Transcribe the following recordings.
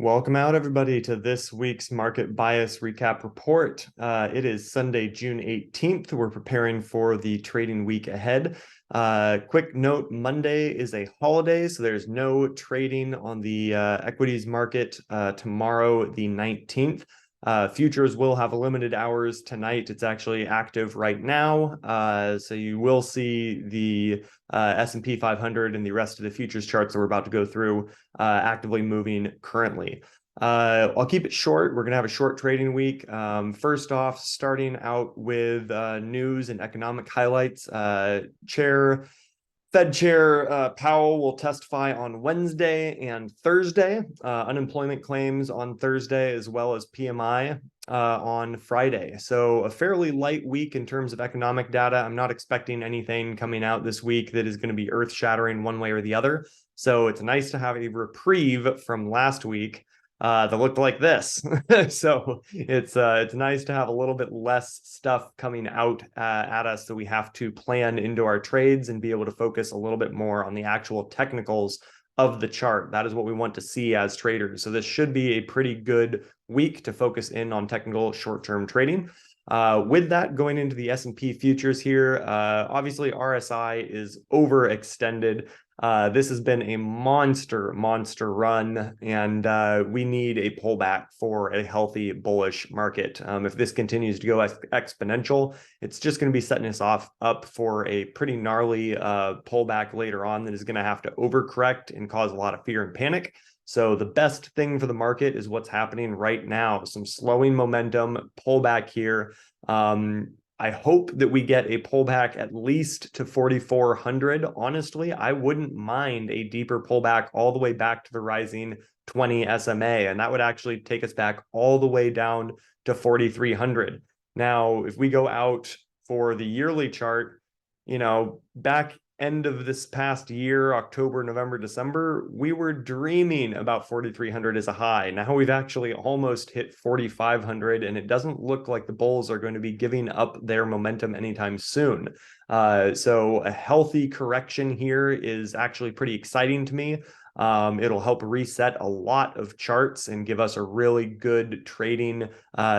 Welcome out, everybody, to this week's Market Bias Recap Report. It is Sunday, June 18th. We're preparing for the trading week ahead. Quick note, Monday is a holiday, so there's no trading on the equities market tomorrow, the 19th. Futures will have limited hours tonight. It's actually active right now. So you will see the S&P 500 and the rest of the futures charts that we're about to go through actively moving currently. I'll keep it short. We're going to have a short trading week. First off, starting out with news and economic highlights. Fed Chair Powell will testify on Wednesday and Thursday. Unemployment claims on Thursday, as well as PMI on Friday. So a fairly light week in terms of economic data. I'm not expecting anything coming out this week that is going to be earth-shattering one way or the other. So it's nice to have a reprieve from last week that looked like this. So it's nice to have a little bit less stuff coming out at us that we have to plan into our trades and be able to focus a little bit more on the actual technicals of the chart. That is what we want to see as traders. So this should be a pretty good week to focus in on technical short-term trading. With that, going into the S&P futures here, obviously RSI is overextended. This has been a monster run, and we need a pullback for a healthy bullish market. If this continues to go exponential, it's just going to be setting us up for a pretty gnarly pullback later on that is going to have to overcorrect and cause a lot of fear and panic. So the best thing for the market is what's happening right now. Some slowing momentum, pullback here. I hope that we get a pullback at least to 4,400. Honestly, I wouldn't mind a deeper pullback all the way back to the rising 20 SMA, and that would actually take us back all the way down to 4,300. Now, if we go out for the yearly chart, back end of this past year, October, November, December, we were dreaming about 4,300 as a high. Now we've actually almost hit 4,500, and it doesn't look like the bulls are going to be giving up their momentum anytime soon. So a healthy correction here is actually pretty exciting to me. It'll help reset a lot of charts and give us a really good trading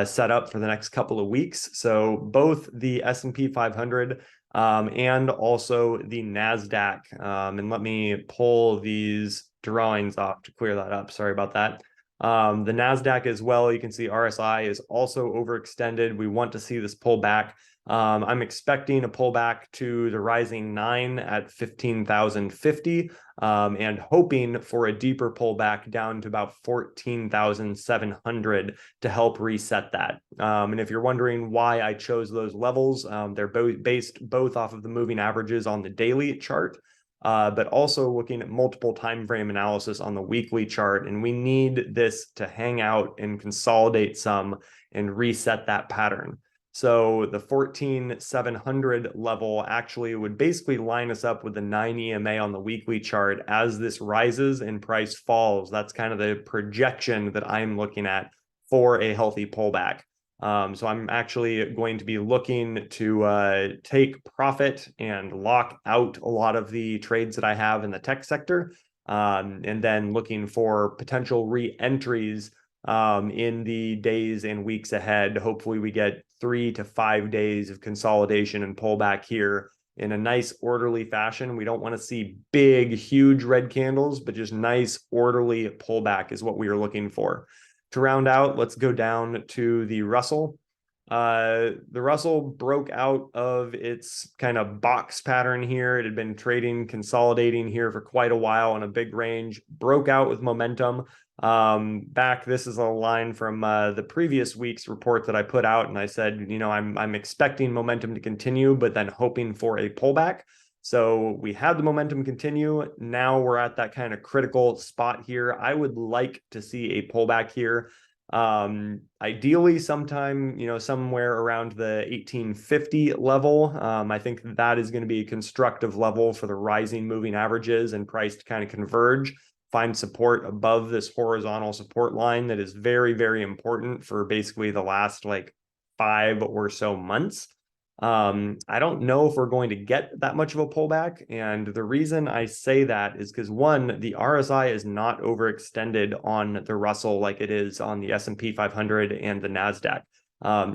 setup for the next couple of weeks. So both the S&P 500 and also the NASDAQ. And let me pull these drawings off to clear that up. Sorry about that. The NASDAQ as well, you can see RSI is also overextended. We want to see this pull back. I'm expecting a pullback to the rising 9 at 15,050 and hoping for a deeper pullback down to about 14,700 to help reset that. And if you're wondering why I chose those levels, they're based both off of the moving averages on the daily chart, but also looking at multiple time frame analysis on the weekly chart. And we need this to hang out and consolidate some and reset that pattern. So the 14,700 level actually would basically line us up with the 9 EMA on the weekly chart as this rises and price falls. That's kind of the projection that I'm looking at for a healthy pullback. So I'm actually going to be looking to take profit and lock out a lot of the trades that I have in the tech sector, and then looking for potential re-entries in the days and weeks ahead. Hopefully we get 3 to 5 days of consolidation and pullback here in a nice orderly fashion. We don't want to see big, huge red candles, but just nice orderly pullback is what we are looking for. To round out, let's go down to the Russell. The Russell broke out of its kind of box pattern here. It had been trading, consolidating here for quite a while on a big range, broke out with momentum. This is a line from the previous week's report that I put out, and I said, I'm expecting momentum to continue, but then hoping for a pullback. So we had the momentum continue. Now we're at that kind of critical spot here. I would like to see a pullback here. Ideally sometime, somewhere around the 1850 level. I think that is going to be a constructive level for the rising moving averages and price to kind of converge, find support above this horizontal support line that is very, very important for basically the last 5 or so months. I don't know if we're going to get that much of a pullback. And the reason I say that is because one, the RSI is not overextended on the Russell like it is on the S&P 500 and the NASDAQ.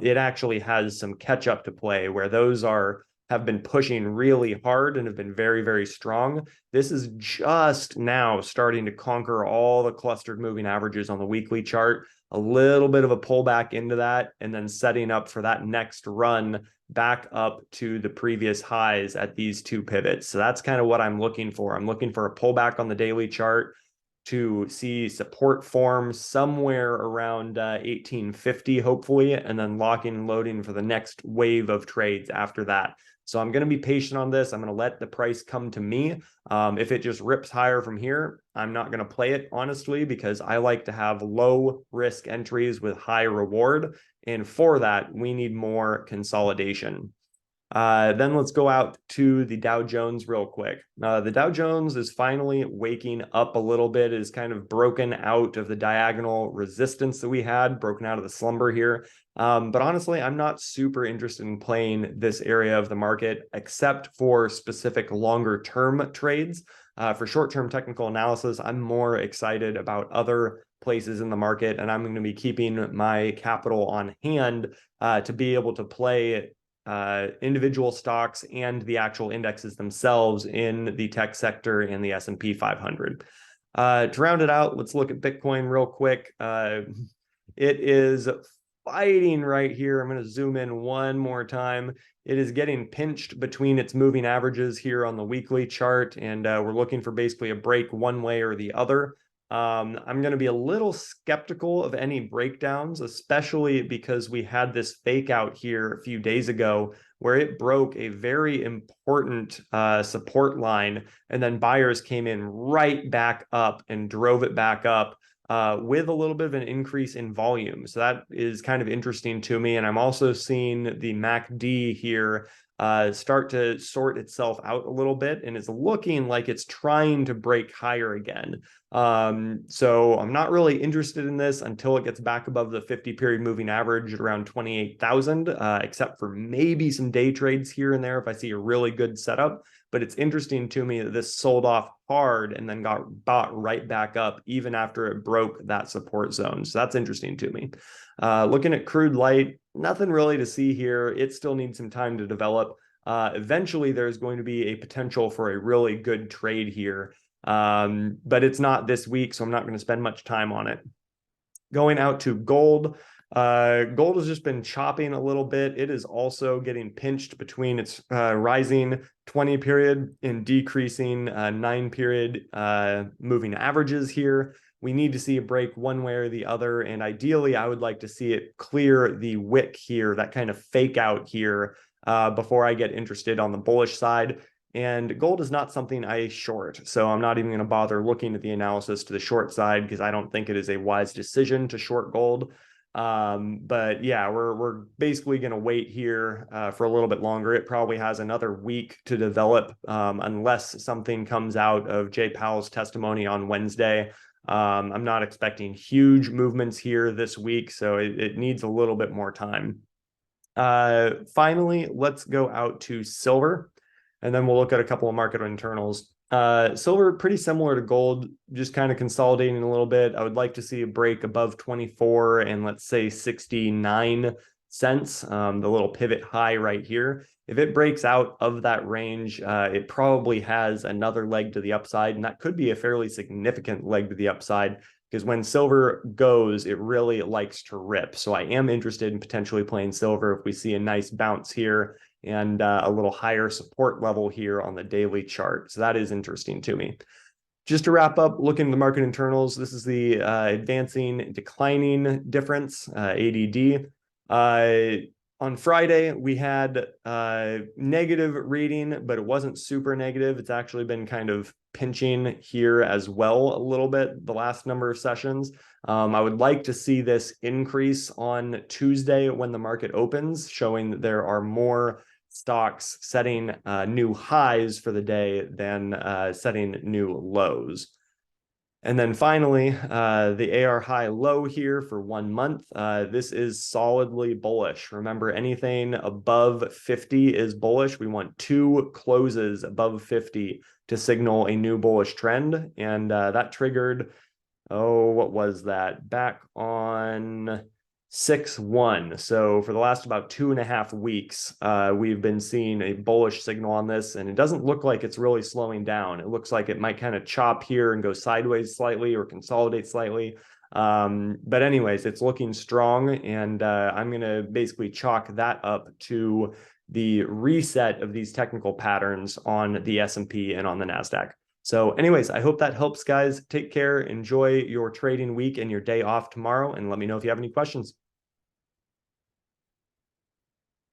It actually has some catch up to play where those have been pushing really hard and have been very, very strong. This is just now starting to conquer all the clustered moving averages on the weekly chart, a little bit of a pullback into that, and then setting up for that next run back up to the previous highs at these two pivots. So that's kind of what I'm looking for. I'm looking for a pullback on the daily chart to see support form somewhere around 1850, hopefully, and then locking and loading for the next wave of trades after that. So I'm going to be patient on this. I'm going to let the price come to me. If it just rips higher from here, I'm not going to play it, honestly, because I like to have low risk entries with high reward. And for that, we need more consolidation. Then let's go out to the Dow Jones real quick. The Dow Jones is finally waking up a little bit, is kind of broken out of the diagonal resistance that we had, broken out of the slumber here. But honestly, I'm not super interested in playing this area of the market, except for specific longer term trades. For short-term technical analysis, I'm more excited about other places in the market, and I'm going to be keeping my capital on hand to be able to play individual stocks and the actual indexes themselves in the tech sector and the S&P 500. To round it out, let's look at Bitcoin real quick. It is fighting right here. I'm going to zoom in one more time. It is getting pinched between its moving averages here on the weekly chart, and we're looking for basically a break one way or the other. I'm going to be a little skeptical of any breakdowns, especially because we had this fake out here a few days ago where it broke a very important support line, and then buyers came in right back up and drove it back up with a little bit of an increase in volume. So that is kind of interesting to me. And I'm also seeing the MACD here start to sort itself out a little bit, and it's looking like it's trying to break higher again. So I'm not really interested in this until it gets back above the 50-period moving average at around 28,000, except for maybe some day trades here and there if I see a really good setup. But it's interesting to me that this sold off hard and then got bought right back up even after it broke that support zone. So that's interesting to me. Looking at crude light, nothing really to see here. It still needs some time to develop. Eventually, there's going to be a potential for a really good trade here, but it's not this week, so I'm not going to spend much time on it. Going out to gold. Gold has just been chopping a little bit. It is also getting pinched between its rising 20 period and decreasing 9 period moving averages here. We need to see a break one way or the other, and ideally I would like to see it clear the wick here, that kind of fake out here, before I get interested on the bullish side. And gold is not something I short, so I'm not even going to bother looking at the analysis to the short side because I don't think it is a wise decision to short gold. But yeah, we're basically going to wait here for a little bit longer. It probably has another week to develop unless something comes out of Jay Powell's testimony on Wednesday. I'm not expecting huge movements here this week, so it needs a little bit more time. Finally, let's go out to silver, and then we'll look at a couple of market internals. Silver, pretty similar to gold, just kind of consolidating a little bit. I would like to see a break above 24 and let's say 69 cents, the little pivot high right here. If it breaks out of that range, it probably has another leg to the upside, and that could be a fairly significant leg to the upside because when silver goes, it really likes to rip. So I am interested in potentially playing silver if we see a nice bounce here and a little higher support level here on the daily chart. So that is interesting to me. Just to wrap up, looking at the market internals, this is the advancing declining difference, ADD. On Friday, we had negative reading, but it wasn't super negative. It's actually been kind of pinching here as well a little bit the last number of sessions. I would like to see this increase on Tuesday when the market opens, showing that there are more stocks setting new highs for the day than setting new lows. And then finally, the AR high low here for 1 month. This is solidly bullish. Remember, anything above 50 is bullish. We want 2 closes above 50 to signal a new bullish trend. And that triggered, oh, what was that? Back on 6/1. So for the last about 2.5 weeks, we've been seeing a bullish signal on this, and it doesn't look like it's really slowing down. It looks like it might kind of chop here and go sideways slightly or consolidate slightly. But anyways, it's looking strong, and I'm going to basically chalk that up to the reset of these technical patterns on the S&P and on the NASDAQ. So anyways, I hope that helps, guys. Take care. Enjoy your trading week and your day off tomorrow, and let me know if you have any questions.